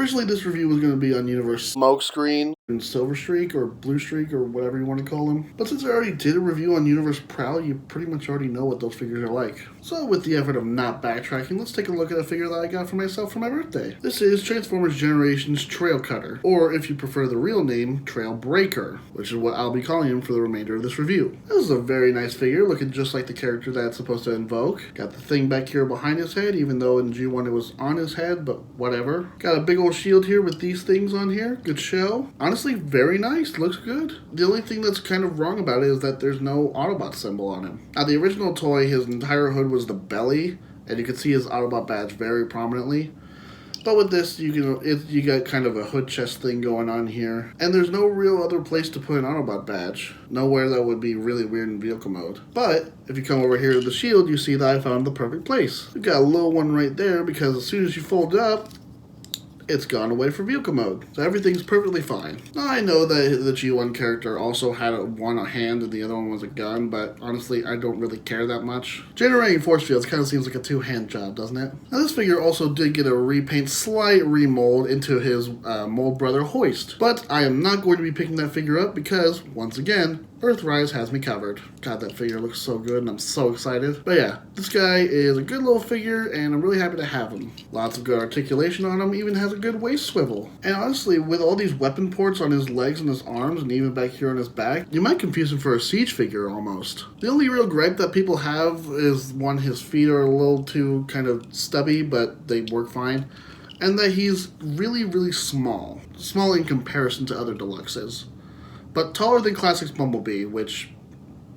Originally, this review was going to be on Universe Smokescreen and Silver Streak or Blue Streak or whatever you want to call them. But since I already did a review on Universe Prowl, you pretty much already know what those figures are like. So with the effort of not backtracking, let's take a look at a figure that I got for myself for my birthday. This is Transformers Generations Trailcutter, or if you prefer the real name, Trailbreaker, which is what I'll be calling him for the remainder of this review. This is a very nice figure, looking just like the character that it's supposed to invoke. Got the thing back here behind his head, even though in G1 it was on his head, but whatever. Got a big old shield here with these things on here. Good show. Honestly, very nice. Looks good. The only thing that's kind of wrong about it is that there's no Autobot symbol on him. Now, the original toy, his entire hood was the belly, and you can see his Autobot badge very prominently. But with this, you got kind of a hood chest thing going on here. And there's no real other place to put an Autobot badge. Nowhere that would be really weird in vehicle mode. But if you come over here to the shield, you see that I found the perfect place. We've got a little one right there because as soon as you fold it up, it's gone away for vehicle mode. So everything's perfectly fine. Now I know that the G1 character also had one hand and the other one was a gun, but honestly I don't really care that much. Generating force fields kind of seems like a two-hand job, doesn't it? Now this figure also did get a repaint, slight remold into his mold brother Hoist. But I am not going to be picking that figure up because, once again, Earthrise has me covered. God, that figure looks so good and I'm so excited. But yeah, this guy is a good little figure and I'm really happy to have him. Lots of good articulation on him, even has a good waist swivel. And honestly, with all these weapon ports on his legs and his arms and even back here on his back, you might confuse him for a Siege figure almost. The only real gripe that people have is, one, his feet are a little too kind of stubby, but they work fine. And that he's really, really small. Small in comparison to other deluxes. But taller than Classic's Bumblebee, which,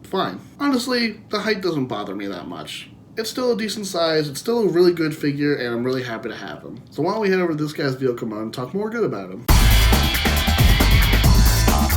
fine. Honestly, the height doesn't bother me that much. It's still a decent size, it's still a really good figure, and I'm really happy to have him. So why don't we head over to this guy's vehicle mode and talk more good about him.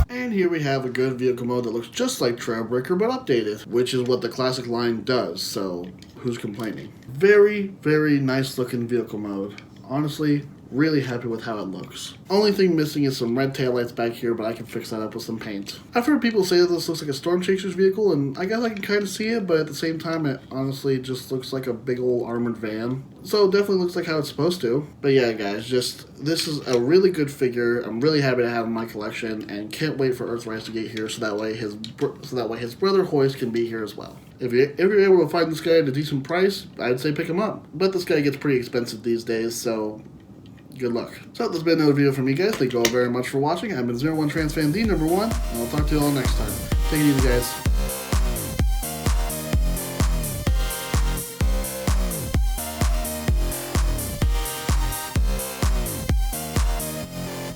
And here we have a good vehicle mode that looks just like Trailbreaker but updated, which is what the classic line does, so who's complaining? Very, very nice looking vehicle mode. Honestly, really happy with how it looks. Only thing missing is some red taillights back here, but I can fix that up with some paint. I've heard people say that this looks like a Storm Chaser's vehicle, and I guess I can kind of see it, but at the same time, it honestly just looks like a big old armored van. So it definitely looks like how it's supposed to. But yeah, guys, this is a really good figure. I'm really happy to have in my collection, and can't wait for Earthrise to get here so that way his brother Hoist can be here as well. If you're able to find this guy at a decent price, I'd say pick him up. But this guy gets pretty expensive these days, so good luck. So this has been another video from me, guys. Thank you all very much for watching. I've been 01 Trans Fan D #1, and I'll talk to you all next time. Take it easy, guys.